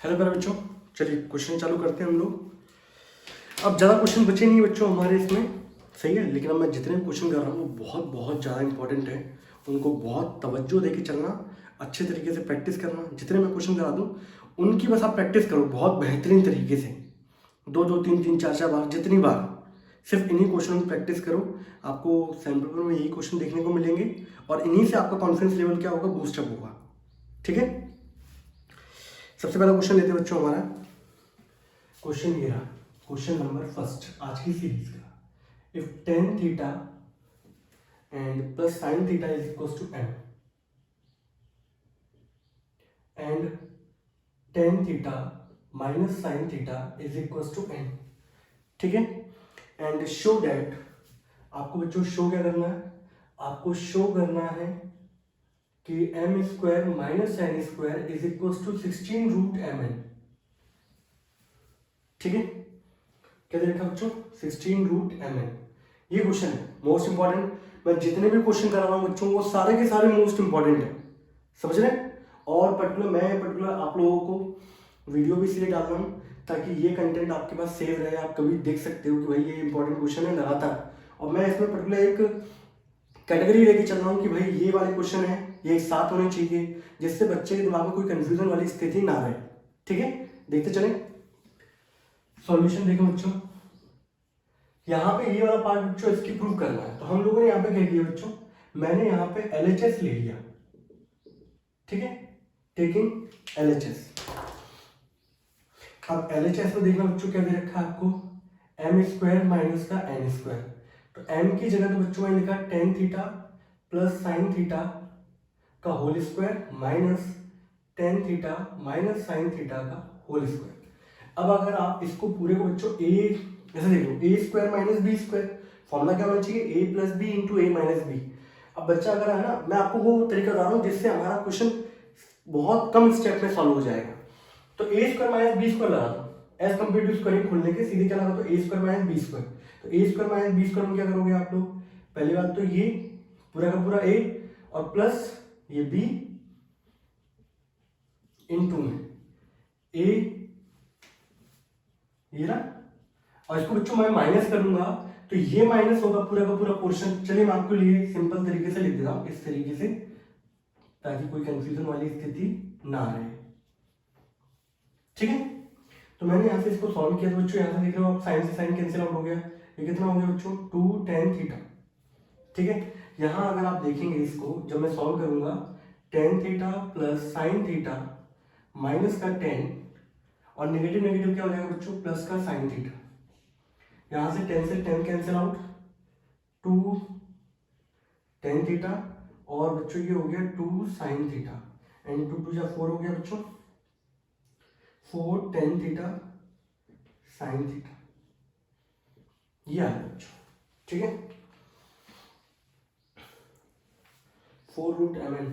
Hello मेरे बच्चों, चलिए क्वेश्चन चालू करते हैं हम लोग। अब ज़्यादा क्वेश्चन बचे नहीं बच्चों हमारे इसमें, सही है। लेकिन अब मैं जितने भी क्वेश्चन कर रहा हूँ वो बहुत बहुत ज़्यादा इंपॉर्टेंट है। उनको बहुत तवज्जो देके चलना, अच्छे तरीके से प्रैक्टिस करना। जितने मैं क्वेश्चन करा दूँ उनकी बस आप प्रैक्टिस करो बहुत बेहतरीन तरीके से, दो दो तीन तीन चार चार बार, जितनी बार सिर्फ इन्हीं क्वेश्चन की प्रैक्टिस करो। आपको सैम्पल पेपर में यही क्वेश्चन देखने को मिलेंगे और इन्हीं से आपका कॉन्फिडेंस लेवल क्या होगा, बूस्टअप होगा। ठीक है, सबसे पहला क्वेश्चन लेते हैं बच्चों हमारा। क्वेश्चन ये रहा, क्वेश्चन नंबर फर्स्ट आज की सीरीज का। If tan theta and plus sine theta is equal to M and tan theta minus sine theta is equal to N. ठीक है, एंड शो दैट, आपको बच्चों शो क्या करना है, आपको शो करना है कि M square minus N square is equal to 16 root M N. ठीक है, क्या दे रखा बच्चों, 16 रूट एम एन। ये क्वेश्चन है मोस्ट इंपॉर्टेंट। मैं जितने भी क्वेश्चन करा रहा हूँ बच्चों वो सारे के सारे मोस्ट इंपॉर्टेंट है, समझ रहे हैं। और पर्टिकुलर आप लोगों को वीडियो भी इसलिए डाल रहा हूँ ताकि ये कंटेंट आपके पास सेव रहे, आप कभी देख सकते हो कि भाई ये इंपॉर्टेंट क्वेश्चन है लगातार। और मैं इसमें पर्टिकुलर एक कैटेगरी लेके चल रहा हूँ कि भाई ये वाले क्वेश्चन है ये एक साथ होने चाहिए, जिससे बच्चे के दिमाग में कोई कंफ्यूजन वाली स्थिति ना रहे। ठीक है, देखते चलें। सॉल्यूशन देखो बच्चों, यहाँ पे ये वाला पार्ट बच्चों इसकी प्रूव करना है। तो हम लोगों ने यहाँ पे क्या किया बच्चों, मैंने यहाँ पे LHS ले लिया। ठीक है, टेकिंग LHS। अब LHS में देखना बच्चों क्या दे रखा है आपको, एम स्क्वायर माइनस का एन स्क्वायर। तो एम की जगह तो बच्चों मैंने लिखा tan theta plus sine theta का whole square minus tan theta minus sine theta का होल स्क्वायर। अब अगर आप इसको पूरे को बच्चों ए ऐसे देख लो, A square minus B square, formula क्या होना चाहिए, A plus B into A minus B. अब बच्चा अगर है ना, मैं आपको वो तरीका बता रहा हूँ जिससे हमारा क्वेश्चन बहुत कम स्टेप में सॉल्व हो जाएगा। तो ए स्क्वायर माइनस बी स्क्वायर लगा दो, एज कम्पेयर टू स्क्वायरिंग खोलने के सीधे क्या लगा दो, ए स्क्वायर माइनस बी स्क्वायर। तो ए स्क्वायर माइनस बी स्क्वायर में क्या करोगे आप लोग, पहली बात तो ये पूरा का पूरा ए और प्लस ये बी इंटू में ए, ये ना, और इसको बच्चों मैं माइनस करूंगा तो ये माइनस होगा पूरा का पूरा पोर्शन। चलिए मैं आपको लिए सिंपल तरीके से लिख देता हूं इस तरीके से, ताकि कोई कंफ्यूजन वाली स्थिति ना रहे। ठीक है, तो मैंने यहां से इसको सॉल्व किया। तो बच्चों यहां से देख रहे हो आप, साइन से साइन कैंसिल आउट हो गया। ये कितना हो गया बच्चों, 2 tan थीटा। ठीक है, यहां अगर आप देखेंगे इसको जब मैं सॉल्व करूंगा, tan theta plus sine theta minus का 10 और नेगेटिव नेगेटिव क्या हो जाएगा बच्चों, प्लस का साइन थीटा। यहां से 10 से 10 कैंसिल आउट, 2 tan थीटा और बच्चों ये हो गया 2 साइन थीटा एंड 2 2 4 हो गया बच्चों, 4 tan थीटा साइन थीटा। ये आ गया बच्चों। ठीक है, 4 रूट एम एन।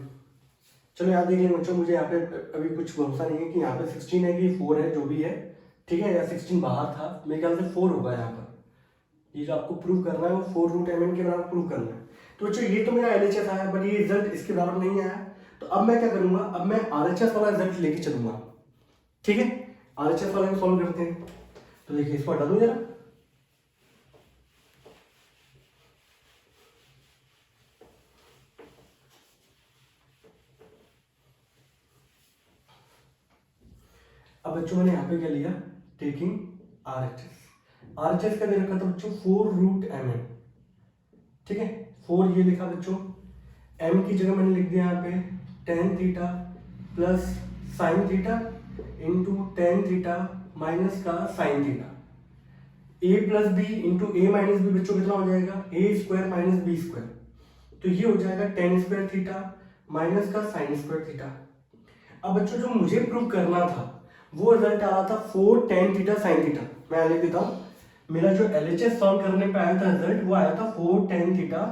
चलो यहाँ देख लेंगे बच्चों, मुझे यहाँ पे अभी कुछ भरोसा नहीं है कि यहाँ पे 16 है कि 4 है, जो भी है। ठीक है, या 16 बाहर था, मेरे ख्याल से 4 होगा यहाँ पर। ये जो आपको प्रूव करना है वो 4 रूट एम एन के बराबर प्रूव करना है। तो बच्चों ये तो मेरा LHS आया, बट ये रिजल्ट इसके बराबर नहीं आया। तो अब मैं क्या करूंगा, अब मैं RHS वाला रिजल्ट लेके चलूंगा। ठीक है, RHS वाला को सॉल्व करते हैं। तो देखिए इसको हटा दो जरा। अब बच्चों मैंने यहाँ पे क्या लिया, टेकिंग RHS का दे रखा था बच्चों 4 रूट एम एन। ठीक है, 4 ये लिखा बच्चों, m की जगह मैंने लिख दिया यहाँ पे tan theta plus sine theta into tan theta minus का sine theta. a plus B into A minus B बच्चों कितना हो जाएगा, A square minus B square. तो ये हो जाएगा टेन स्क्वायर थीटा माइनस का साइन स्क्वायर थीटा। अब बच्चों जो मुझे प्रूव करना था वो रिजल्ट आ रहा था 4 tan थीटा साइन थीटा। मैं लिख देता हूँ, मेरा जो LHS सॉल्व करने पे आया था रिजल्ट, वो आया था 4 tan थीटा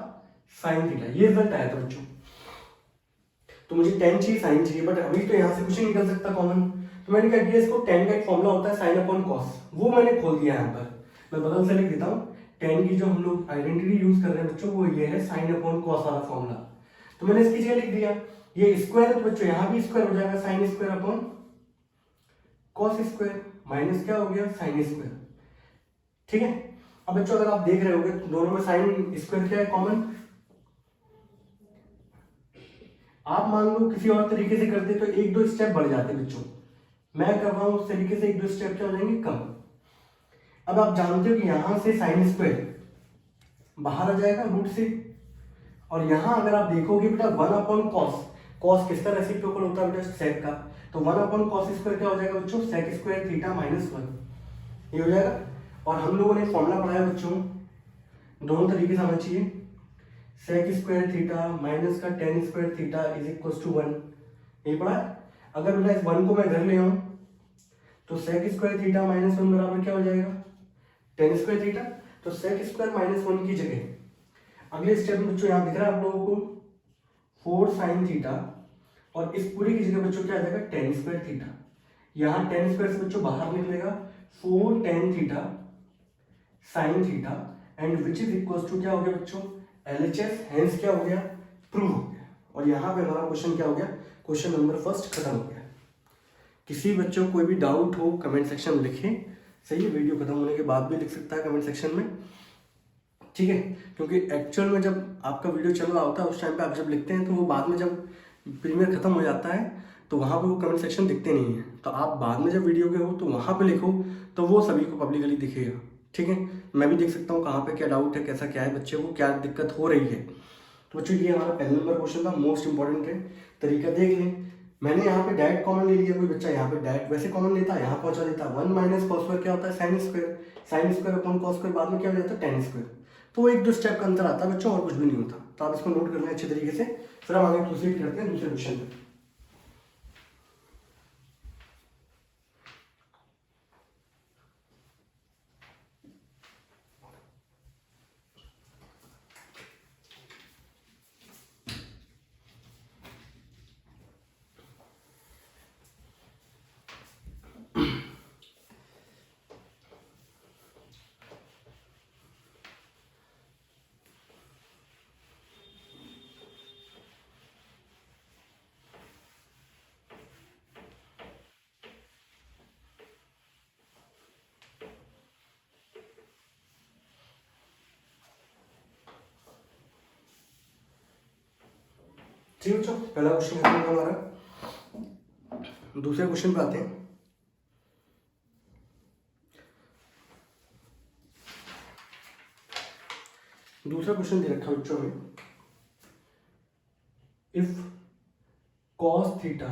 साइन थीटा। ये रिजल्ट आया था बच्चों। तो मुझे tan चाहिए साइन चाहिए, बट अभी तो यहाँ से कुछ नहीं निकल सकता कॉमन। तो मैंने क्या किया, इसको tan का एक फॉर्मूला होता है साइन अपॉन कॉस, वो मैंने खोल दिया यहाँ पर। मैं बगल से लिख देता हूँ, tan की जो हम लोग आइडेंटिटी यूज कर रहे हैं बच्चों वो ये है साइन अपॉन कॉस वाला फॉर्मूला। तो मैंने इसकी जगह लिख दिया, ये स्क्वायर है तो बच्चों यहाँ भी स्क्वायर हो जाएगा, sine square upon cos square minus क्या हो गया साइन स्क्वायर। ठीक है, अब बच्चों अगर आप देख रहे होगे दोनों में साइन स्क्वायर क्या है कॉमन। आप मान लो किसी और तरीके से करते तो एक दो स्टेप बढ़ जाते बच्चों, मैं कर रहा हूं उस तरीके से एक दो स्टेप क्या हो जाएंगे कम। अब आप जानते हो कि यहां से साइन स्क्वायर बाहर आ जाएगा रूट से, और यहां अगर आप देखोगे बेटा 1 कॉस, कॉस किसका रेसिप्रोकल होता है बेटा सेक का, तो 1 कॉस स्क्वायर क्या हो जाएगा बच्चों सेक स्क्वायर थीटा माइनस 1 ये हो जाएगा। और हम लोगों ने फॉर्मूला पढ़ाया बच्चों दोनों तरीके से आना चाहिए, सेक स्क्वायर थीटा माइनस का tan square theta is equal to 1 यही पढ़ा है। अगर बेटा इस 1 को मैं घर ले आऊं तो सेक स्क्वायर थीटा माइनस 1 बराबर क्या हो जाएगा टेन स्क्वायर थीटा, तो सेक स्क्वायर माइनस 1 की जगह अगले स्टेप में बच्चों यहाँ दिख रहा है आप लोगों को 4 साइन थीटा, और इस पूरी की जगह बच्चों क्या आ जाएगा टेन स्क्वायर थीटा, यहाँ टेन स्क्वायर से बच्चों बाहर निकलेगा 4 tan theta sine theta and which is equal to क्या हो गया बच्चों LHS, हेंस क्या हो गया प्रूव हो गया। और यहाँ पे हमारा क्वेश्चन क्या हो गया, क्वेश्चन नंबर फर्स्ट खत्म हो गया। किसी बच्चों को कोई भी डाउट हो कमेंट सेक्शन में लिखें, सही है, वीडियो खत्म होने के बाद भी लिख सकता है कमेंट सेक्शन में, ठीक है, क्योंकि एक्चुअल में जब आपका वीडियो चल रहा होता है उस टाइम पे आप जब लिखते हैं तो वो बाद में जब प्रीमियर खत्म हो जाता है तो वहाँ पे वो कमेंट सेक्शन दिखते नहीं है, तो आप बाद में जब वीडियो के हो तो वहाँ पे लिखो तो वो सभी को पब्लिकली दिखेगा, ठीक है। मैं भी देख सकता हूँ कहाँ पे क्या डाउट है, कैसा क्या है, बच्चे को क्या दिक्कत हो रही है। तो बच्चों ये हमारा पहले नंबर क्वेश्चन था, मोस्ट इंपॉर्टेंट है, तरीका देख लें। मैंने यहाँ पे डायरेक्ट कॉमन ले लिया, कोई बच्चा यहाँ पे डायरेक्ट वैसे कॉमन लेता है यहाँ पहुंचा देता है 1 माइनस कॉस स्क्वायर क्या होता है sine square, sine square upon cos square बाद में क्या हो जाता है टेन स्क्वायर, तो वो एक दो स्टेप का अंतर आता है बच्चों और कुछ भी नहीं होता। तो आप इसको नोट कर लें अच्छे तरीके से, फिर हम आगे प्रोसीड करते हैं दूसरे क्वेश्चन में। ठीक है बच्चों, पहला क्वेश्चन खत्म हुआ हमारा, दूसरे क्वेश्चन पे आते हैं। दूसरा क्वेश्चन दे रखा बच्चों में, if cos theta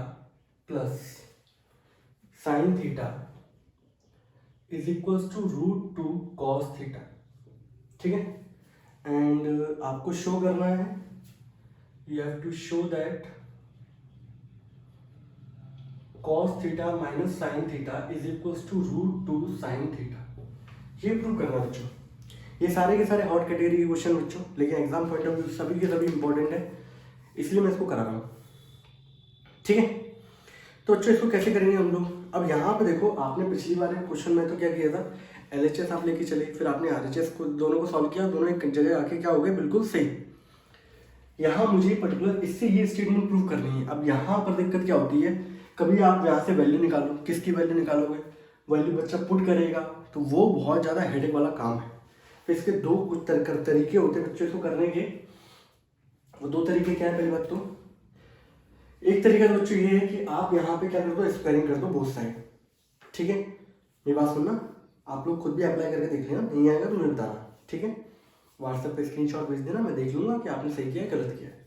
plus sine theta is equals to √2 cos theta, ठीक है, एंड आपको शो करना है, you have to show that cos theta minus sine theta is equals to √2 sine theta, ये प्रूव करना बच्चों। ये सारे के सारे हॉट कैटेगरी के क्वेश्चन बच्चों, लेकिन एग्जाम पॉइंट ऑफ व्यू सभी के सभी इंपॉर्टेंट है, इसलिए मैं इसको करा रहा हूँ, ठीक है। तो बच्चों इसको कैसे करेंगे हम लोग, अब यहाँ पे देखो आपने पिछली बार क्वेश्चन में तो क्या किया था LHS आप लेके चले, फिर आपने RHS को दोनों को सॉल्व किया, दोनों एक जगह आके क्या हो गए बिल्कुल सही। यहाँ मुझे पर्टिकुलर इससे ये स्टेटमेंट प्रूव करनी है। अब यहाँ पर दिक्कत क्या होती है, कभी आप यहाँ से वैल्यू निकालो, किसकी वैल्यू निकालोगे, वैल्यू बच्चा पुट करेगा तो वो बहुत ज़्यादा हेडेक वाला काम है। फिर इसके दो कुछ तरीके होते हैं बच्चों इसको करने के, वो दो तरीके क्या है, पहली बात तो एक तरीका तो बच्चों ये है कि आप यहाँ पे क्या कर दो स्क्वायरिंग कर दो बोथ साइड, ठीक है। ये बात सुनना, आप लोग खुद भी अप्लाई करके देख लेना, नहीं आएगा तो मुझे बताना, ठीक है। व्हाट्सएप पे स्क्रीनशॉट भेज देना, मैं देख लूंगा कि आपने सही किया है गलत किया है।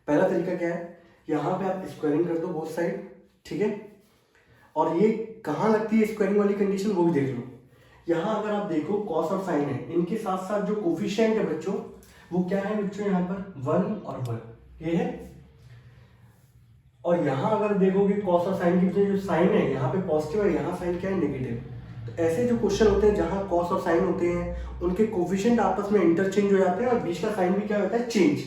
पहला तरीका क्या है, यहाँ पे आप स्क्वायरिंग कर दो बोथ साइड, ठीक है, और ये कहाँ लगती है स्क्वायरिंग वाली कंडीशन वो भी देख लो। यहाँ अगर आप देखो कॉस और साइन है, इनके साथ साथ जो कोफिशिएंट है बच्चों वो क्या है बच्चों, यहाँ पर 1 और 1 ये है, और यहाँ अगर देखोगे कॉस और साइन के बीच जो साइन है यहाँ पे पॉजिटिव है, यहाँ साइन क्या है नेगेटिव। तो ऐसे जो क्वेश्चन होते हैं जहाँ कॉस और साइन होते हैं उनके कोफिशिएंट आपस में इंटरचेंज हो जाते हैं और बीच का साइन भी क्या होता है चेंज,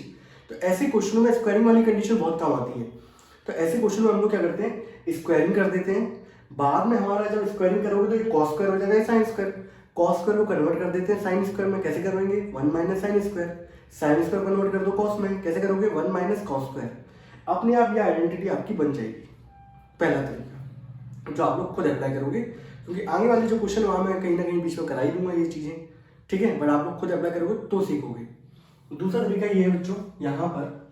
तो ऐसे क्वेश्चनों में स्क्वायरिंग वाली कंडीशन बहुत काम आती है। तो ऐसे क्वेश्चन में हम लोग क्या करते हैं स्क्वायरिंग कर देते हैं, बाद में हमारा जब स्क्वायरिंग करोगे तो ये कॉस स्क्वायर हो जाएगा साइन स्क्वायर, कॉस स्क्वायर को कन्वर्ट कर देते हैं साइन स्क्वायर में, कैसे करेंगे 1 minus sine square, sine square convert कर दो कॉस में, कैसे करोगे 1 माइनस कॉस स्क्वायर, अपने आप ये आइडेंटिटी आपकी बन जाएगी, पहला तरीका। जो आप लोग खुद अप्लाई करोगे, क्योंकि आगे वाले जो क्वेश्चन वहाँ मैं कहीं ना कहीं बीच में करा ही दूंगा ये चीज़ें, ठीक है, बट आप लोग खुद अप्लाई करोगे तो सीखोगे। दूसरा तरीका ये है बच्चों, यहाँ पर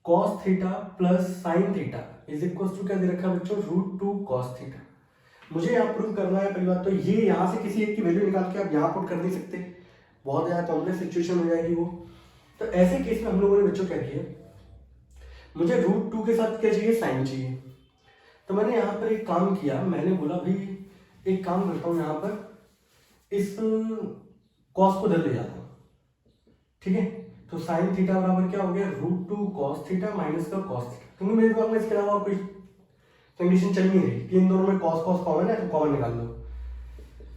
cos theta plus sine theta is equal to क्या दे रखा है बच्चों, √2 cos थीटा। मुझे यहाँ प्रूव करना है, पहली बात तो ये यहाँ से किसी एक की वैल्यू निकाल के आप यहाँ पुट कर नहीं सकते, बहुत ज़्यादा कॉम्प्लेक्स सिचुएशन हो जाएगी वो। तो ऐसे केस में हम लोगों ने बच्चों क्या किया, मुझे √2 के साथ क्या चाहिए, साइन चाहिए। तो मैंने यहाँ पर एक काम किया, मैंने बोला भाई एक काम करता हूँ, यहाँ पर इस कॉस को इधर ले जाता हूँ, ठीक है। तो साइन थीटा बराबर क्या हो गया, √2 cos थीटा माइनस का cos थीटा, क्योंकि मेरे दिमाग में इसके अलावा और कोई कंडीशन चल नहीं रही कि इन दोनों में cos cos कॉमन है तो कॉमन निकाल लो।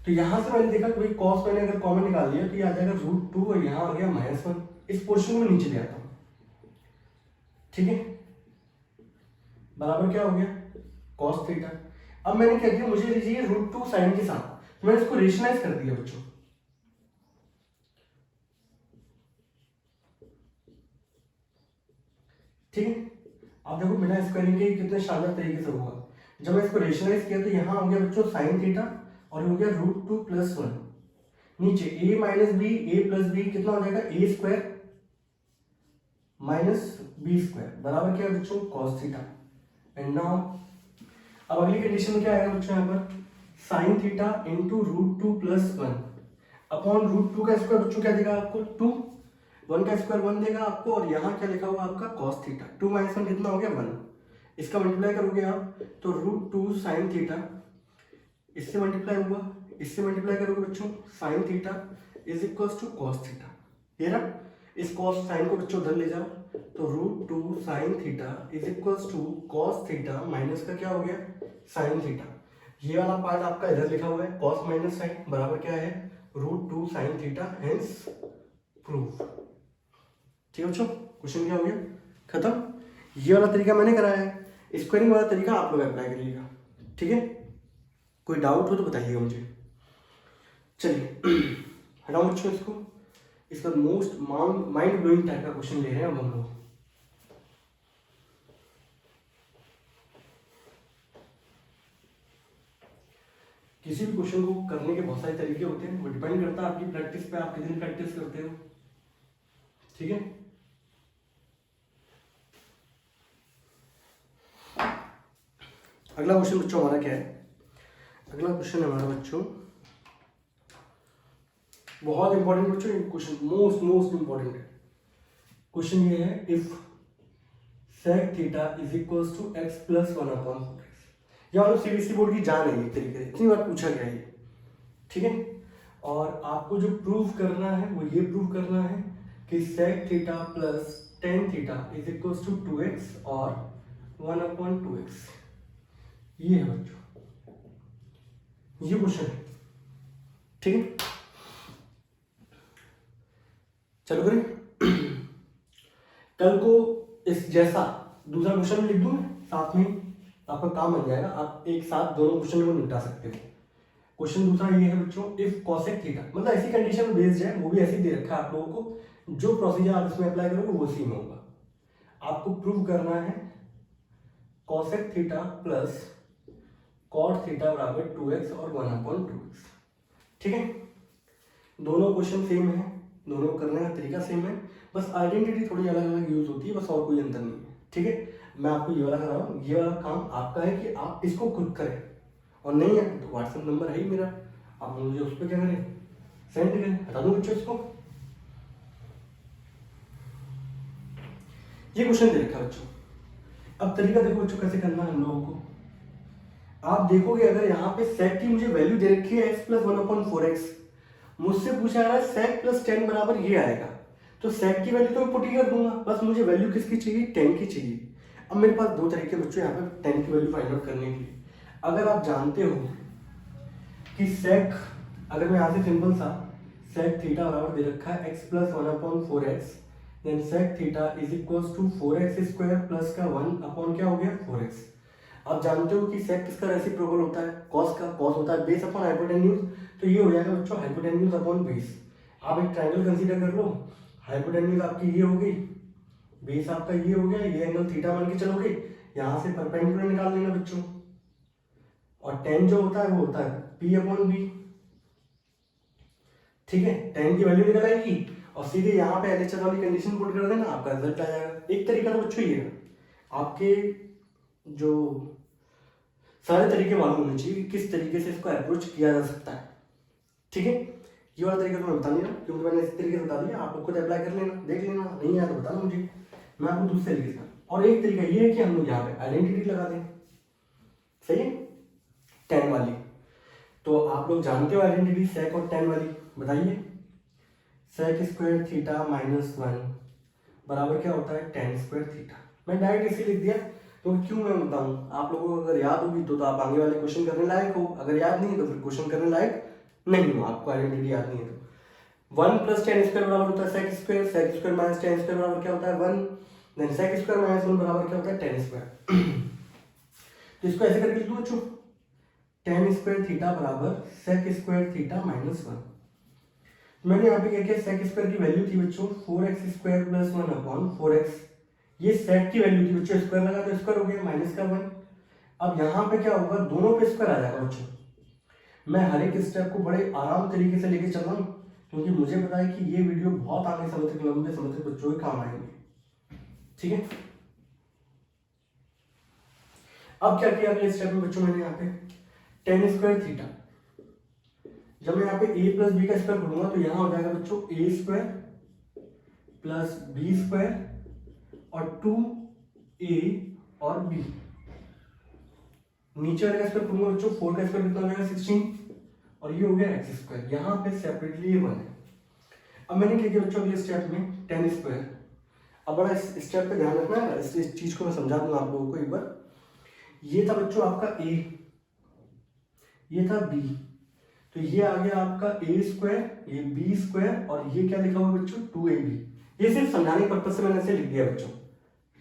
तो यहाँ से मैंने देखा कि भाई cos मैंने अगर कॉमन निकाल लिया तो ये आ जाएगा √2 और यहाँ आ गया -1। इस पोर्शन में नीचे ले आता हूँ, ठीक है, बराबर क्या हो गया cos थीटा। अब मैंने क्या किया, मुझे चाहिए √2 साइन के साथ, तो मैंने इसको रेशनलाइज कर दिया बच्चों, ठीक है। आप देखो बिना स्क्वायरिंग के कितने शानदार तरीके से हुआ। जब मैं इसको रेशनलाइज किया तो यहाँ हो गया बच्चों साइन थीटा और हो गया √2 + 1, नीचे a - b a + b कितना हो जाएगा, a² - b² बराबर क्या है बच्चों, cos थीटा। एंड नाउ अब अगली कंडीशन में क्या आएगा बच्चों, यहाँ पर साइन थीटा इंटू √2 + 1 अपॉन √2 का स्क्वायर बच्चों क्या देगा आपको, 2, 1 का स्क्वायर 1 देगा आपको, और यहाँ क्या लिखा हुआ आपका cos थीटा, 2 - 1 कितना हो गया 1, इसका मल्टीप्लाई करोगे आप तो √2 साइन थीटा, इससे मल्टीप्लाई हुआ, इससे मल्टीप्लाई करोगे बच्चों sine theta is equal to cos theta. ये रहा, इस cos साइन को बच्चों उधर ले जाओ तो √2 sine theta is equal to cos theta minus का क्या हो गया, साइन थीटा। ये वाला पार्ट आपका इधर लिखा हुआ है, cos माइनस साइन बराबर क्या है, √2 साइन थीटा, हेंस प्रूफ। ठीक है बच्चों, क्वेश्चन क्या हो गया, खत्म। ये वाला तरीका मैंने कराया है, स्क्वायरिंग वाला तरीका आप लोग अप्लाई करिएगा, ठीक है। कोई डाउट हो तो बताइएगा मुझे। चलिए हटाओ बच्चों इसको। इसका मोस्ट माइंड ब्लोइंग टाइप का क्वेश्चन ले रहे हैं अब हम लोग। किसी भी क्वेश्चन को करने के बहुत सारे तरीके होते हैं, वो डिपेंड करता है आपकी प्रैक्टिस पे, आप कितनी प्रैक्टिस करते हो, ठीक है। अगला क्वेश्चन बच्चों हमारा क्या है, अगला क्वेश्चन हमारा बच्चों बहुत इंपॉर्टेंट बच्चों, क्वेश्चन मोस्ट इंपॉर्टेंट है। क्वेश्चन ये है, if sec theta is equal to x + 1/4x। या मतलब सीबीएसई बोर्ड की जान है एक तरीके से, इतनी बार पूछा गया है, ठीक है। और आपको जो प्रूव करना है वो ये प्रूव करना है कि sec theta plus tan theta is equal to 2x और 1/2x। ये है बच्चों, ये क्वेश्चन है, ठीक है। चलो करें कल को इस जैसा दूसरा क्वेश्चन लिख दूं साथ में, आपका काम बन जाएगा, आप एक साथ दोनों क्वेश्चन को निपटा सकते हो। क्वेश्चन दूसरा ये है बच्चों, इफ cosec थीटा, मतलब ऐसी कंडीशन में बेस्ड है, वो भी ऐसे दे रखा है आप लोगों को, जो प्रोसीजर आप इसमें अप्लाई करोगे वो सेम होगा। आपको प्रूव करना है cosec theta plus cot theta बराबर 2x और 1/2x, ठीक है। दोनों क्वेश्चन सेम है, दोनों करने का तरीका सेम है, बस आइडेंटिटी थोड़ी अलग अलग यूज होती है, बस और कोई अंतर नहीं है, ठीक है। मैं आपको ये वाला करा रहा हूँ, ये वाला काम आपका है कि आप इसको खुद करें, और नहीं है तो व्हाट्सएप नंबर है ही मेरा, आप मुझे उस पर क्या करें, सेंड करें। हटा दूँ बच्चों इसको, ये क्वेश्चन दे रखा है बच्चों। अब तरीका देखो बच्चों कैसे करना है हम लोगों को। आप देखोगे अगर यहाँ पे sec की मुझे वैल्यू दे रखी है x + 1/4x, मुझसे पूछा जा रहा है sec + tan बराबर ये आएगा, तो sec की वैल्यू तो मैं पुट ही कर दूंगा, बस मुझे वैल्यू किसकी चाहिए, tan की चाहिए। अब मेरे पास दो तरीके बच्चों यहाँ पे tan की वैल्यू फाइंड आउट करने के लिए। अगर आप जानते हो कि sec, अगर मैं यहाँ से सिंपल सा sec थीटा बराबर दे रखा है x + 1/4x, then sec theta is equal to 4x² plus का 1 क्या हो गया 4x। आप जानते हो कि sec किसका रेसिप्रोकल होता है, cos का, cos होता है बेस अपॉन हाइपोटेन्यूज, तो ये हो जाएगा बच्चों हाइपोटेन्यूज अपॉन बेस। आप एक ट्रायंगल कंसीडर कर लो, हाइपोटेन्यूज आपकी ये हो गई, बेस आपका ये हो गया, ये एंगल थीटा मान के चलोगे, यहाँ से परपेंडिकुलर निकाल लेना बच्चों, और tan जो होता है वो होता है P/B। ठीक है, tan की वैल्यू निकल आएगी और सीधे यहाँ पे LHS वाली कंडीशन पुट कर देना, आपका रिजल्ट आ जाएगा। एक तरीका तो बच्चों ये है, आपके जो सारे तरीके मालूम होने चाहिए कि किस तरीके से इसको अप्रोच किया जा सकता है। ठीक है, ये वाला तरीका तो मैं बता नहीं रहा क्योंकि मैंने इस तरीके से बता दिया, आप लोग खुद अप्लाई कर लेना, देख लेना, नहीं आया तो बताना मुझे, मैं आपको दूसरे तरीके से। और एक तरीका ये है कि हम लोग यहाँ पे आइडेंटिटी लगा दें, सही है, tan वाली। तो आप लोग जानते हो आइडेंटिटी sec और tan वाली, बताइए। sec स्क्वायर थीटा माइनस 1 बराबर क्या होता है tan स्क्वायर थीटा। मैं डायरेक्ट इसे लिख दिया तो क्यों मैं बताऊं, आप लोगों को अगर याद होगी तो आप आगे वाले क्वेश्चन करने लायक हो, अगर याद नहीं है तो फिर क्वेश्चन करने लायक नहीं हो, आपको आइडेंटिटी याद नहीं है तो। 1 प्लस tan स्क्वायर बराबर होता है sec square minus tan square बराबर क्या होता है 1, देन sec स्क्वायर माइनस 1 बराबर क्या होता है tan स्क्वायर। तो इसको ऐसे करके लिख दो बच्चों, tan स्क्वायर थीटा बराबर sec स्क्वायर थीटा माइनस 1। मैंने यहाँ पे क्या किया, sec स्क्वायर की वैल्यू थी बच्चों 4x square plus 1 upon 4x, ये sec की वैल्यू थी बच्चों, स्क्वायर लगा तो स्क्वायर हो गया माइनस का 1। अब यहाँ पे क्या होगा, दोनों पे स्क्वायर आ जाएगा बच्चों। मैं हर एक स्टेप को बड़े आराम तरीके से लेके चल रहा हूँ क्योंकि मुझे पता है कि ये वीडियो बहुत आगे समय तक, लंबे समय तक बच्चों के काम आएंगे। ठीक है, अब क्या किया अगले स्टेप में बच्चों, मैंने यहाँ पे tan स्क्वायर थीटा, जब मैं यहाँ पे a प्लस बी का स्क्वायर करूंगा तो यहाँ हो जाएगा बच्चों a square plus B square और 2a और b। नीचे वाले का स्क्वायर करूंगा बच्चों, 4 का स्क्वायर कितना हो जाएगा 16 और ये हो गया x स्क्वायर, यहाँ पे सेपरेटली 1 है। अब मैंने क्या किया बच्चों अगले स्टेप में tan स्क्वायर, अब बड़ा इस स्टेप पे ध्यान रखना है, इस चीज को मैं समझा दूंगा आप लोगों को एक बार। ये था बच्चों आपका a, ये था b, तो ये आ गया आपका a स्क्वायर, ये b स्क्वायर और ये क्या लिखा हुआ बच्चों 2ab। ये सिर्फ समझाने के पर्पज से मैंने ऐसे लिख दिया बच्चों।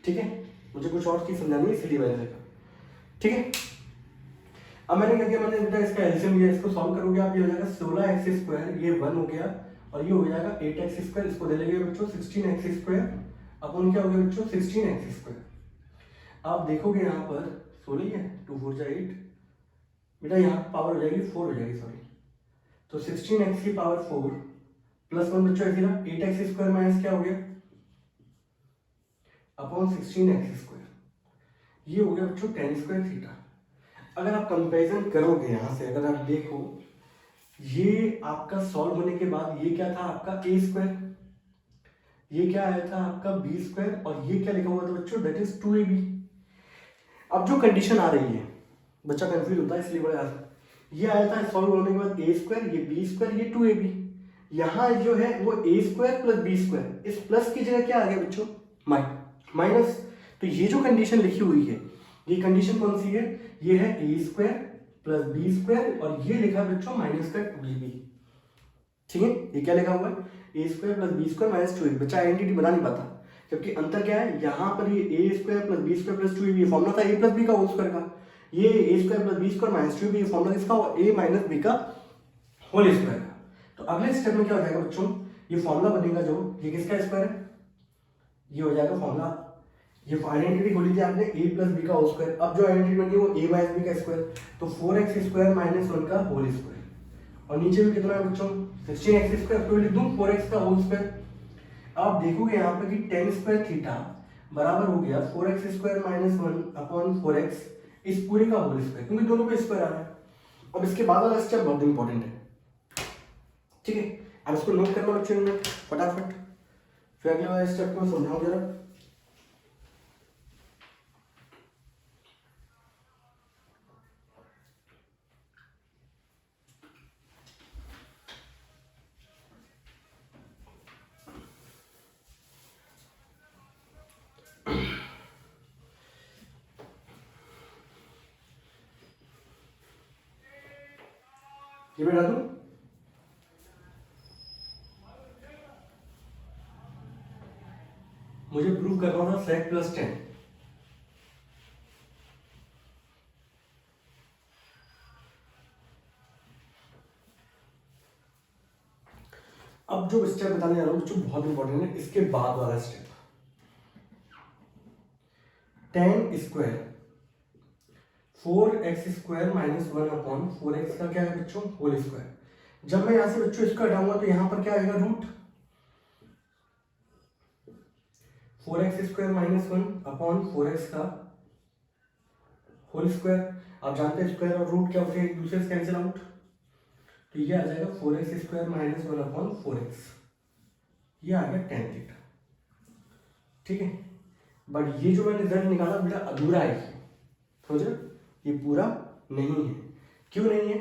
ठीक है, मुझे कुछ और चीज समझानी है इसलिए मैंने लिखा। ठीक है, अब मैंने क्या किया, मैंने बेटा इसका एलसीएम लिया, इसको सॉल्व करोगे आप, ये हो जाएगा 16x स्क्वायर, ये 1 हो गया और ये हो जाएगा 8x स्क्वायर, इसको दे लेंगे बच्चों 16x स्क्वायर अपन क्या हो गया बच्चों 16x स्क्वायर। आप देखोगे यहाँ पर 16 है, 2 4 जा 8, बेटा यहाँ पावर हो जाएगी 4 हो जाएगी, सॉरी, तो 16x की पावर 4 प्लस 1 बच्चों ऐसे ना 8x स्क्वायर माइनस क्या हो गया अपॉन 16x स्क्वायर, ये हो गया बच्चों tan स्क्वायर थीटा। अगर आप कंपैरिजन करोगे यहाँ से, अगर आप देखो ये आपका सॉल्व होने के बाद ये क्या था आपका a स्क्वायर, ये क्या आया था आपका b स्क्वायर और ये क्या लिखा हुआ था बच्चों दैट इज 2ab। अब जो कंडीशन आ रही है बच्चा कंफ्यूज होता है इसलिए बड़ा, ये आया था सॉल्व होने के बाद a स्क्वायर, ये b स्क्वायर, ये 2ab, यहाँ जो है वो a square plus b square, इस प्लस की जगह क्या आ गया बच्चों माइनस। तो ये जो कंडीशन लिखी हुई है ये कंडीशन कौन सी है, ये है a square plus b square और ये लिखा बच्चों माइनस का 2ab। ठीक है, ये क्या लिखा हुआ है a square plus b square minus 2ab। बच्चा आइडेंटिटी बना नहीं पाता क्योंकि अंतर क्या है, यहाँ पर ये a square plus b square plus 2ab formula था a प्लस b का होल स्क्वायर का, ये a square plus b square minus 2ab formula किसका हुआ a माइनस b का होल स्क्वायर का। तो अगले स्टेप में क्या हो जाएगा बच्चों, ये फॉर्मूला बनेगा जो ये किसका स्क्वायर है, ये हो जाएगा फॉर्मूला, ये आइडेंटिटी खोली थी आपने a प्लस बी का होल स्क्वायर, अब जो आइडेंटिटी बनी वो a माइनस बी का स्क्वायर, तो 4x स्क्वायर माइनस 1 का होल स्क्वायर और नीचे भी कितना है बच्चों 16x स्क्वायर, तो लिख दूं 4x का होल स्क्वायर। आप देखोगे यहाँ पे कि tan स्क्वायर थीटा बराबर हो गया 4x square minus 1 upon 4x इस पूरे का होल स्क्वायर, क्योंकि दोनों पे स्क्वायर आ रहा है। अब इसके बाद वाला स्टेप बहुत इंपॉर्टेंट है। ठीक है, अब इसको नोट करना बच्चों में फटाफट, फिर अगले वाले स्टेप को समझाऊं जरा। ये बेटा दूं, मुझे प्रूव करना था sec प्लस 10। अब जो स्टेप बताने जा रहा हूं बच्चों बहुत इंपॉर्टेंट है, इसके बाद वाला step tan square 4x² minus 1/4x का क्या है बच्चों, होल स्क्वायर। जब मैं यहाँ से बच्चों इसको हटाऊंगा तो यहाँ पर क्या आएगा, रूट 4x² माइनस 1/4x का होल स्क्वायर। आप जानते हैं स्क्वायर और रूट क्या होते हैं, एक दूसरे से कैंसिल आउट, तो ये आ जाएगा 4x² माइनस 1/4x, ये आ गया tan थीटा। ठीक है, बट ये जो मैंने रिजल्ट निकाला बेटा अधूरा है, समझ रहे, ये पूरा नहीं है। क्यों नहीं है,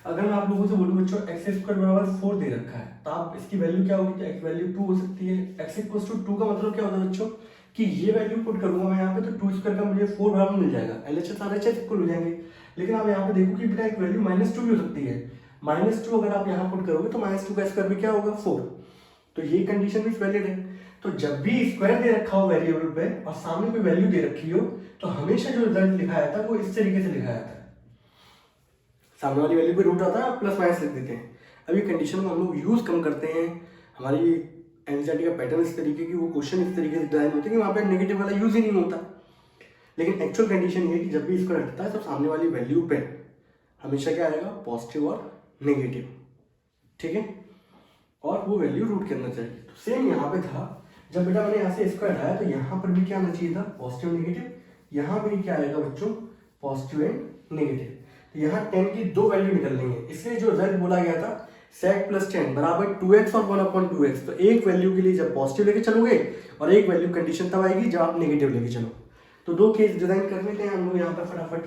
अगर मैं आप लोगों से बोलूं बच्चों x² बराबर 4 दे रखा है, तो आप इसकी वैल्यू क्या होगी, तो x वैल्यू 2 हो सकती है। x इक्वल्स टू 2 का मतलब क्या होता है बच्चों, कि ये वैल्यू पुट करूंगा मैं यहाँ पे तो 2² का मुझे 4 बराबर मिल जाएगा, LHS RHS इक्वल हो जाएंगे। लेकिन आप यहाँ पे देखो कि बेटा एक वैल्यू -2 भी हो सकती है। -2 अगर आप यहाँ पुट करोगे तो -2 का स्क्वायर भी क्या होगा, 4। तो ये कंडीशन भी वैलिड है। तो जब भी स्क्वायर दे रखा हो वेरिएबल पे और सामने कोई वैल्यू दे रखी हो, तो हमेशा जो रिजल्ट लिखाया था वो इस तरीके से लिखाया था, सामने वाली वैल्यू पे रूट आता है, प्लस माइनस लिख देते हैं। अभी कंडीशन को हम लोग यूज कम करते हैं, हमारी एनसीईआरटी का पैटर्न इस तरीके की, वो क्वेश्चन इस तरीके से डिजाइन होते हैं कि वहाँ पे नेगेटिव वाला यूज ही नहीं होता। लेकिन एक्चुअल कंडीशन ये है कि जब भी इसको रखता है तो सामने वाली वैल्यू पे हमेशा क्या आएगा, पॉजिटिव और नेगेटिव। ठीक है, और वो वैल्यू रूट के अंदर जाएगी। तो सेम यहाँ पे था, जब बेटा मैंने यहाँ से स्क्वायर हटाया तो यहाँ पर भी क्या आना चाहिए था, पॉजिटिव नेगेटिव। यहाँ पे क्या आएगा बच्चों, पॉजिटिव एंड नेगेटिव। तो यहाँ 10 की 2 वैल्यू निकलनी है, इसलिए जो रिजल्ट बोला गया था sec + 10 बराबर 2x और 1/2x। तो एक वैल्यू के लिए जब पॉजिटिव लेके चलोगे और एक वैल्यू कंडीशन तब आएगी जब आप नेगेटिव लेके चलो। तो 2 केस डिजाइन कर लेते हैं हम लोग यहाँ पर फटाफट।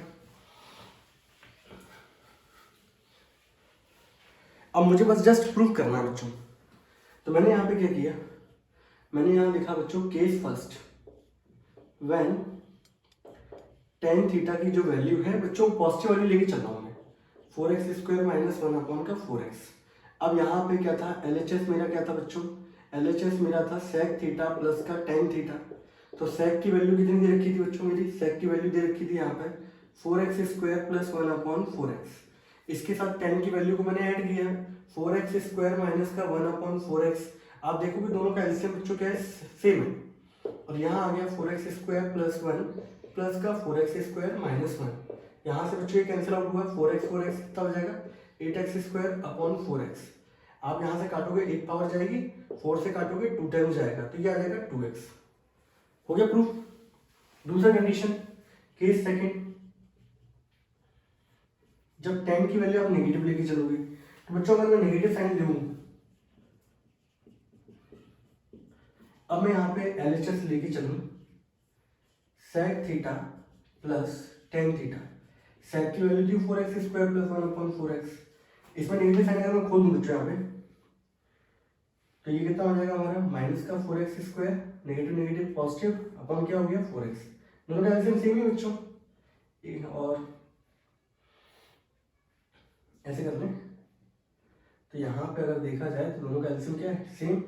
अब मुझे बस जस्ट प्रूव करना है बच्चों, तो मैंने यहाँ पे क्या किया, मैंने यहाँ लिखा बच्चों case first, when tan theta की जो वैल्यू है बच्चों पॉजिटिव वाली लेके चल रहा हूँ मैं, 4x² माइनस 1/4x। अब यहाँ पे क्या था, LHS मेरा क्या था बच्चों, LHS मेरा था sec थीटा प्लस का tan थीटा। तो sec की वैल्यू कितनी दे रखी थी बच्चों, मेरी sec की वैल्यू दे रखी थी यहाँ पे 4x² प्लस 1/4x। इसके साथ tan की वैल्यू को मैंने ऐड किया, 4x² माइनस का 1/4x। आप देखोगे दोनों का एलसीएम बच्चों क्या है, सेम है। और यहाँ आ गया 4x² प्लस 1 प्लस का 4x² माइनस 1। यहाँ से बच्चों ये कैंसिल आउट हुआ, 4x कितना हो जाएगा, 8x²/4x। आप यहाँ से काटोगे 1 पावर जाएगी, 4 से काटोगे 2 टाइम्स जाएगा, तो ये आ जाएगा 2x। हो गया प्रूफ। दूसरा कंडीशन, केस सेकंड, जब tan की वैल्यू आप नेगेटिव लेके चलोगे, तो बच्चों अगर मैं नेगेटिव साइन लूं, अब मैं यहाँ पे LHS लेके चलूं, sec theta plus tan theta. sec की वैल्यू थी 4x² प्लस 1/4x। इसमें नेगेटिव साइन अगर मैं खोल दूं बच्चों यहाँ पे, तो ये कितना हो जाएगा हमारा, माइनस का 4x², नेगेटिव नेगेटिव पॉजिटिव, अपन क्या हो गया 4x। दोनों का एलसीएम सेम ही बच्चों, और ऐसे कर लें, तो यहाँ पे अगर देखा जाए तो दोनों का एलसीएम क्या है, सेम।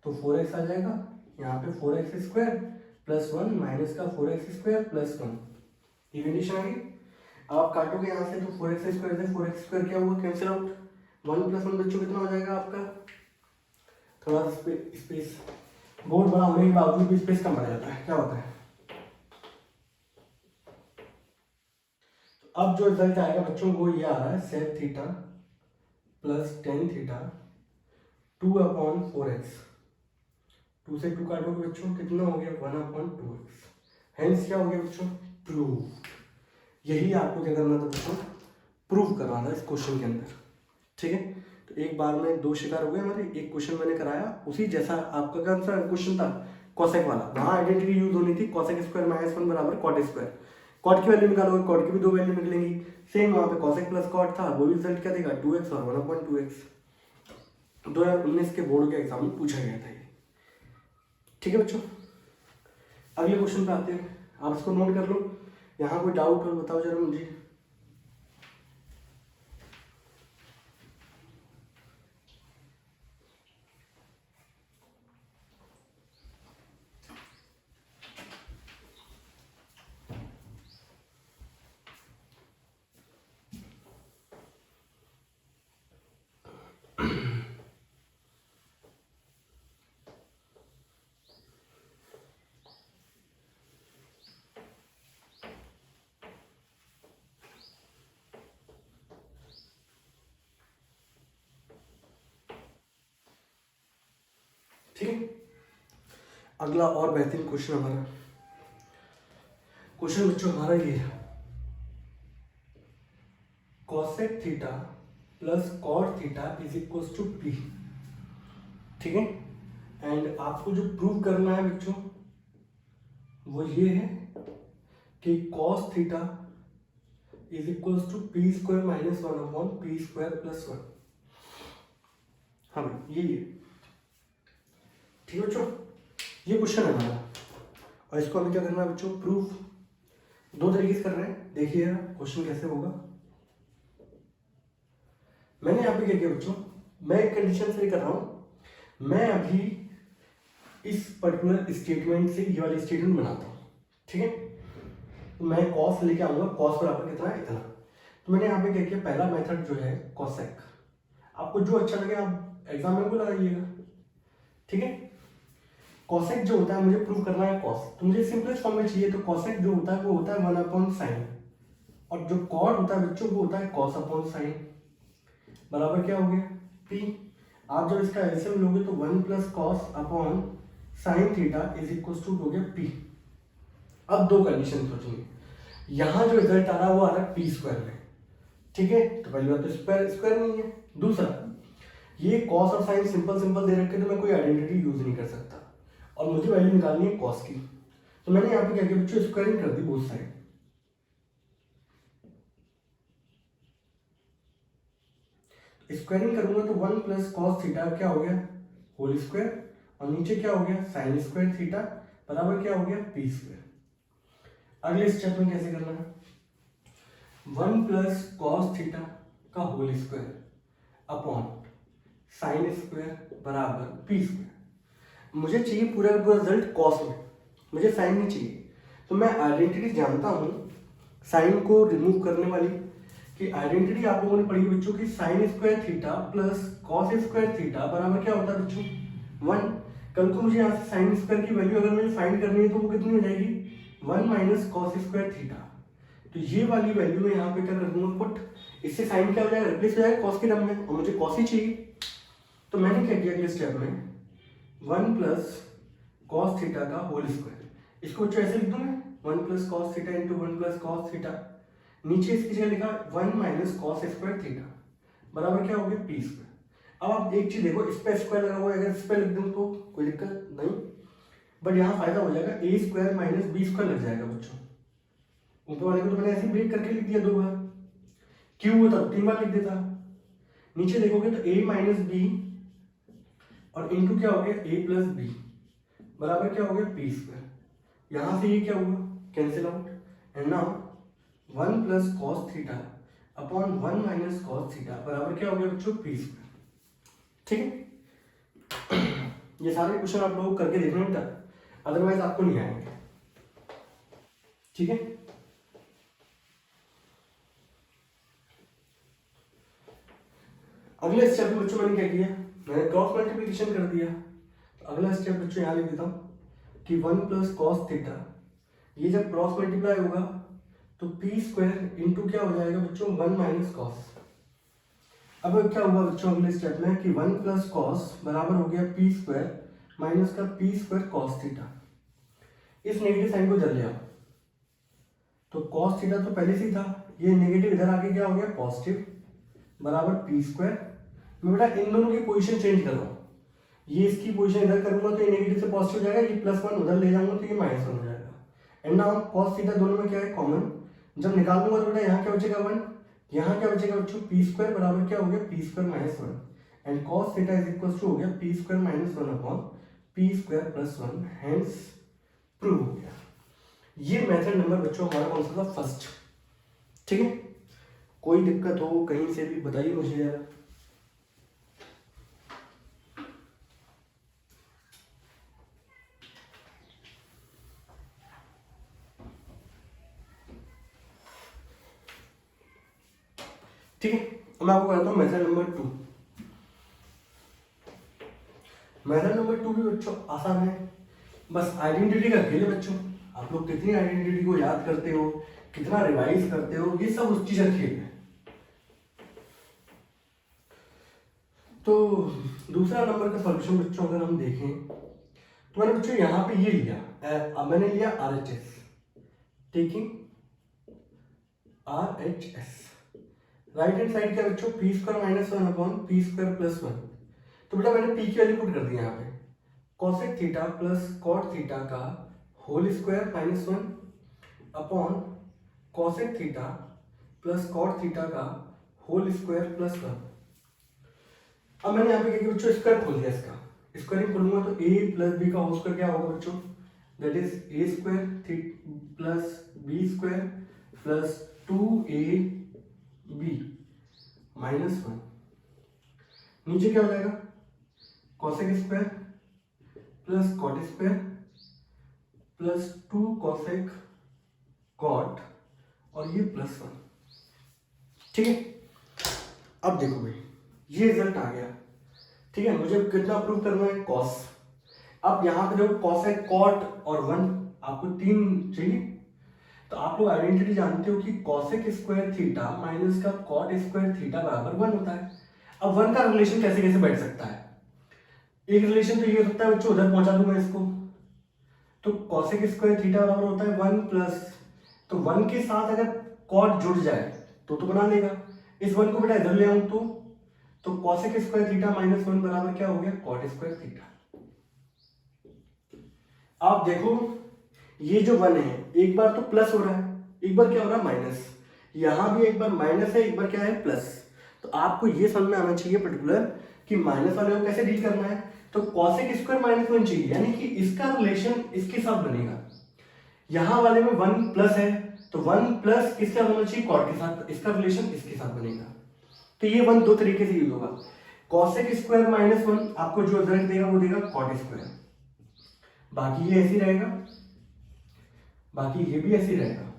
तो 4x आ जाएगा, यहाँ पे 4x² प्लस 1 माइनस का 4x² प्लस 1, ये कंडीशन आ गई। आप काटोगे यहाँ से तो 4x² से 4x² क्या हुआ, कैंसिल आउट। 1 + 1 बच्चों कितना हो जाएगा आपका, थोड़ा स्पेस, बोर्ड बड़ा होने के बावजूद भी स्पेस कम बढ़ जाता है, क्या होता है। तो अब जो रिजल्ट आएगा बच्चों वो ये आ रहा है, sec theta plus tan theta 2/4x। 2 से 2 काटोगे बच्चों कितना हो गया, 1/2x। हेंस क्या हो गया बच्चों, प्रूफ। यही आपको क्या करना था बच्चों, प्रूव करना था इस क्वेश्चन के अंदर। ठीक है, तो एक बार में 2 शिकार हो गए हमारे। एक क्वेश्चन मैंने कराया उसी जैसा, आपका कौन सा क्वेश्चन था, कॉसेक वाला, वहां आइडेंटिटी यूज होनी थी, cosec² माइनस 1 बराबर cot²। कॉट की वैल्यू निकालोगे, कॉट की भी 2 वैल्यू निकलेंगी। सेम वहां पे cosec प्लस कॉट था, वो भी रिजल्ट क्या देगा, 2x और 1/2x। 2019 के बोर्ड के एग्जाम में पूछा गया था ये। ठीक है बच्चों, अगले क्वेश्चन पे आते हैं, आप इसको नोट कर लो। यहाँ कोई डाउट हो बताओ जरा मुझे। ठीक है। अगला और बेहतरीन क्वेश्चन हमारा, क्वेश्चन बच्चों हमारा ये है, cosec theta plus cot theta is equal to P. ठीक है। एंड आपको जो प्रूव करना है बच्चों वो ये है कि cos theta is equal to P square minus one upon P square plus one. हाँ भाई ये ठीक है बच्चों, ये क्वेश्चन है हमारा। और इसको हमें क्या करना है बच्चों, प्रूफ दो तरीके से कर रहे हैं। देखिएगा क्वेश्चन कैसे होगा। मैंने यहाँ पे क्या किया बच्चों, मैं एक कंडीशन से कर रहा हूं, मैं अभी इस पर्टिकुलर स्टेटमेंट से ये वाली स्टेटमेंट बनाता हूँ। ठीक है। तो मैं कॉस लेके आऊंगा, कॉस बराबर कितना है, इतना। तो मैंने यहाँ पे क्या किया, पहला मेथड जो है कॉसेक, आपको जो अच्छा लगे आप एग्जाम में वो लगाइएगा। ठीक है। कॉसेक जो होता है मुझे प्रूव करना है कॉस, तो मुझे सिंपलेस्ट फॉर्म में चाहिए। तो कॉसेक जो होता है वो होता है वन अपॉन साइन, और जो कॉट होता है बच्चों वो होता है कॉस अपॉन साइन, बराबर क्या हो गया पी। आप जब इसका एलसीएम लोगे तो one plus cos upon sine theta is equal to हो गया पी। अब दो कंडीशन सोचेंगे, यहाँ जो रिजल्ट आ रहा है वो आ रहा है पी स्क्वायर में। ठीक है। तो पहली बात तो स्क्वायर स्क्वायर नहीं है। दूसरा, ये कॉस और साइन सिंपल सिंपल दे रखे तो मैं कोई आइडेंटिटी यूज नहीं कर सकता, और मुझे वैल्यू निकालनी है कॉस की। तो मैंने यहाँ पे क्या किया बच्चों, स्क्वायरिंग कर दी बोथ साइड। स्क्वायरिंग करूंगा तो वन प्लस कॉस थीटा क्या हो गया होल स्क्वायर, और नीचे क्या हो गया साइन स्क्वायर थीटा बराबर क्या हो गया पी स्क्वायर। अगले स्टेप में कैसे करना है, वन प्लस कॉस थीटा का whole square upon sine square बराबर पी स्क्वायर। मुझे चाहिए पूरा का पूरा रिजल्ट कॉस में, मुझे साइन नहीं चाहिए। तो मैं आइडेंटिटी जानता हूं साइन को रिमूव करने वाली, कि आइडेंटिटी आप लोगों ने पढ़ी बच्चों की sign square theta plus cos square theta बराबर क्या होता है बच्चों वन। कल को मुझे यहाँ से साइन स्क्वायर की वैल्यू अगर मुझे फाइंड करनी है तो वो कितनी हो जाएगी, one minus cos square theta. तो ये वाली वैल्यू में यहाँ पे क्या कर दूंगा पुट, इससे साइन क्या हो जाएगा, रिप्लेस हो जाएगा कॉस के टर्म में, और मुझे कॉस ही चाहिए। तो मैंने क्या किया अगले स्टेप में, वन प्लस कॉस थीटा का होल स्क्वायर, इसको बच्चों ऐसे लिख दूं मैं, one plus cos theta into one plus cos theta, नीचे इसकी जगह लिखा one minus cos square theta बराबर क्या हो गया पी स्क्वायर। अब आप एक चीज देखो, इस पे स्क्वायर लगा हुआ है, अगर इस पे लिख दूं तो कोई दिक्कत नहीं, बट यहाँ फायदा हो जाएगा, A square minus B square लग जाएगा बच्चों। ऊपर वाले को तो मैंने ऐसे ब्रेक करके लिख दिया दो बार, क्यों होता तीन बार लिख देता। नीचे देखोगे तो a माइनस बी और इंटू क्या हो गया a प्लस बी बराबर क्या हो गया पी स्क्वायर। यहां से ये क्या हुआ cancel out, and now one plus cos theta upon one minus cos theta बराबर क्या हो गया बच्चों पी स्क्वायर। ठीक है। ये सारे क्वेश्चन आप लोग करके देखना बेटा, अदरवाइज आपको नहीं आएंगे। ठीक है। अगले स्टेप में बच्चों मैंने क्या किया, मैंने क्रॉस मल्टीप्लिकेशन कर दिया। तो अगला स्टेप बच्चों यहाँ लिख देता हूँ कि वन प्लस कॉस थीटा, ये जब क्रॉस मल्टीप्लाई होगा तो पी स्क्वायर इंटू क्या हो जाएगा बच्चों वन माइनस कॉस। अब क्या हुआ बच्चों अगले स्टेप में कि वन प्लस कॉस बराबर हो गया पी स्क्वायर माइनस का पी स्क्वायर कॉस थीटा। इस नेगेटिव साइन को इधर ले आओ, तो कॉस थीटा तो पहले से ही था, ये नेगेटिव इधर आके क्या हो गया पॉजिटिव बराबर पी स्क्वायर। मैं बेटा इन दोनों की पोजीशन चेंज कर रहा हूँ, ये इसकी पोजीशन इधर करूंगा तो ये नेगेटिव से पॉजिटिव हो जाएगा, ये प्लस वन उधर ले जाऊंगा तो ये माइनस वन हो जाएगा। एंड नाउ कॉस थीटा दोनों में क्या है कॉमन, जब निकाल दूंगा तो बेटा यहाँ क्या बचेगा वन, यहाँ क्या बचेगा बच्चों पी स्क्वायर बराबर क्या हो गया P square minus one, and cos theta is equal to हो गया P square minus one upon P square plus one, hence prove हो गया। ये मेथड नंबर बच्चों हमारा कौन सा था फर्स्ट। ठीक है। कोई दिक्कत हो कहीं से भी बताइए मुझे यार। ठीक है। मैं आपको कहता हूँ method number two. Method number two भी बच्चों आसान है, बस आइडेंटिटी का खेल है बच्चों। आप लोग कितनी आइडेंटिटी को याद करते हो, कितना रिवाइज करते हो, ये सब उस चीज का खेल है। तो दूसरा नंबर का सॉल्यूशन बच्चों अगर हम देखें तो मैंने बच्चों यहाँ पे ये लिया, अब मैंने लिया RHS, taking RHS, right hand side क्या बच्चों P square minus one upon P square plus one. तो बेटा मैंने पी की वैल्यू पुट कर दी यहाँ पे, cosec theta plus cot theta का whole square minus one upon cosec theta plus cot theta का होल स्क्वायर प्लस वन। अब मैंने यहाँ पे क्या किया बच्चों, स्क्वायर खोल दिया, इसका स्क्वायरिंग खोलूंगा तो a प्लस बी का होल स्क्वायर क्या होगा बच्चों, that is a square plus B square plus 2ab minus one. नीचे क्या हो जाएगा, cosec square plus cot square plus 2 cosec cot और ये प्लस वन। ठीक है, अब देखो भाई ये रिजल्ट आ गया। ठीक है, मुझे कितना प्रूव करना है, कॉस। अब यहाँ पे देखो कॉसेक कॉट और वन, आपको 3 चाहिए। तो आप लोग आइडेंटिटी जानते हो कि कॉसेक स्क्वायर थीटा माइनस का कॉट स्क्वायर थीटा बराबर 1 होता है। अब 1 का रिलेशन कैसे कैसे बैठ सकता है, एक रिलेशन तो ये हो सकता है बच्चों, उधर पहुंचा दूंगा इसको, तो कॉसेक स्क्वायर थीटा बराबर होता है 1 प्लस, तो 1 के साथ अगर कॉट जुड़ जाए तो बना लेगा। इस 1 को बेटा इधर ले आऊं तो कॉसेक स्क्वायर थीटा माइनस 1 बराबर क्या हो गया, कॉट स्क्वायर थीटा। आप देखो ये जो 1 है एक बार तो प्लस हो रहा है, एक बार क्या हो रहा है माइनस, यहां भी एक बार माइनस है, एक बार क्या है प्लस। तो आपको ये समझ में आना चाहिए पर्टिकुलर कि माइनस वाले को कैसे डील करना है। तो कॉसेक स्क्वायर माइनस 1 चाहिए, यानी कि इसका रिलेशन इसके साथ बनेगा। यहां वाले में 1 प्लस है तो 1 प्लस किसके साथ होना चाहिए, कॉट के साथ, इसका रिलेशन इसके साथ बनेगा। तो ये 1 दो तरीके से यूज होगा, कॉसेक स्क्वायर माइनस 1 आपको जो रिजल्ट देगा वो देगा कॉट स्क्वायर, बाकी ये ऐसे रहेगा, बाकी ये भी ऐसे रहेगा।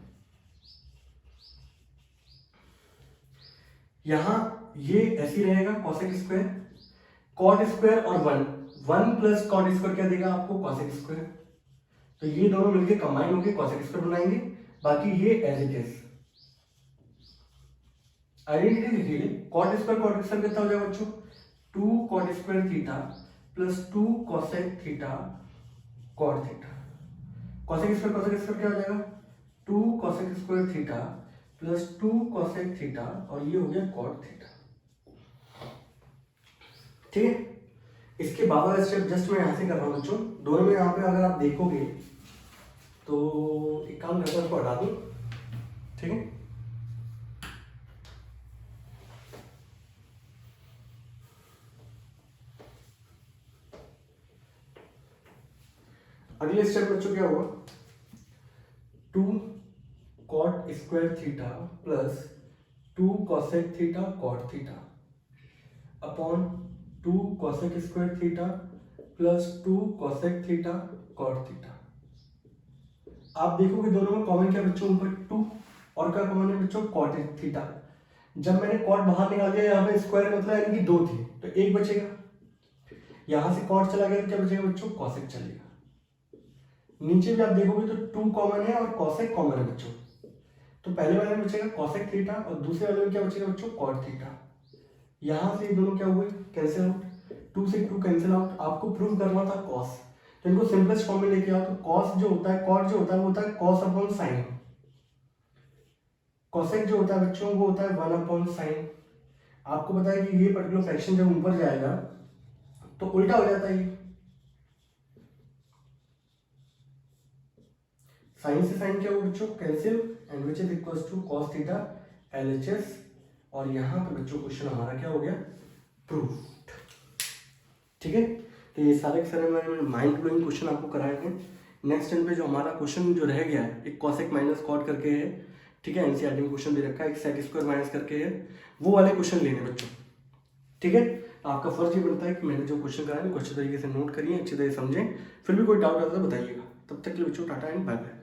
यहां ये ऐसे रहेगा कॉसेक स्क्वायर, कॉट स्क्वायर और 1 प्लस कॉट स्क्वायर क्या देगा आपको, कॉसेक स्क्वायर। तो ये दोनों मिलकर कंबाइन होकर कॉसेक स्क्वायर बनाएंगे, बाकी ये एज इट इज। आइडेंटिटी देखिए, कॉट स्क्वायर कितना हो जाएगा बच्चों, 2 cot square theta plus 2 cosec theta cot theta. Cosec square क्या हो जाएगा, 2 cosec square theta plus 2 cosec theta और ये हो गया कॉट थीटा। ठीक है, इसके बाद वाला स्टेप जस्ट मैं यहां से कर रहा हूं बच्चों, दोनों में यहां पे अगर आप देखोगे तो एक काम करता हूं, इसको हटा दूं। ठीक है, अगले स्टेप बच्चों क्या होगा, 2 cot square theta plus 2 cosec theta cot theta upon 2 cosec square theta plus 2 cosec theta cot theta. आप देखोगे दोनों में कॉमन क्या बच्चों, ऊपर 2 और क्या कॉमन है बच्चों, कॉट थीटा। जब मैंने कॉट बाहर निकाल दिया, यहाँ पे स्क्वायर मतलब यानी कि 2 थे तो 1 बचेगा, यहां से कॉट चला गया तो क्या बचेगा बच्चों, कॉसेक चलेगा। नीचे भी आप देखोगे तो 2 कॉमन है और कॉसेक कॉमन है बच्चों, तो पहले वाले में बचेगा कॉसेक थीटा और दूसरे वाले में क्या बचेगा बच्चों, कॉट थीटा। यहां से दोनों क्या हुए, कैंसिल आउट, 2 से 2 कैंसिल आउट। आपको प्रूव करना था कॉस, तो इनको सिंपलेस्ट फॉर्म में लेके आओ। तो कॉस जो होता है, कॉट जो होता है वो होता है कॉस अपॉन साइन, कॉसेक जो होता है बच्चों वो होता है 1 अपॉन साइन। आपको पता है कि ये पर्टिकुलर फ्रैक्शन जब ऊपर जाएगा तो उल्टा हो जाता है, ये साइन से साइन क्या होगा बच्चों, cancel, and which is equals to cos theta LHS। और यहां पे बच्चों क्वेश्चन हमारा क्या हो गया, प्रूव्ड। ठीक है, तो ये सारे के सारे मैंने माइंड ब्लोइंग क्वेश्चन आपको कराए हैं। नेक्स्ट टाइम पे जो हमारा क्वेश्चन जो रह गया है, एक कॉसेक माइनस कॉट करके है, ठीक है, एनसीईआरटी में क्वेश्चन दे रखा है, एक सेक स्क्वायर माइनस करके है, वो वाले क्वेश्चन लेने बच्चों। ठीक है, आपका फर्ज ये बनता है कि मैंने जो क्वेश्चन कराए हैं अच्छे तरीके से नोट करिए, अच्छे तरीके से समझें, फिर भी कोई डाउट आता है बताइएगा। तब तक के लिए बच्चों टाटा एंड बाय बाय।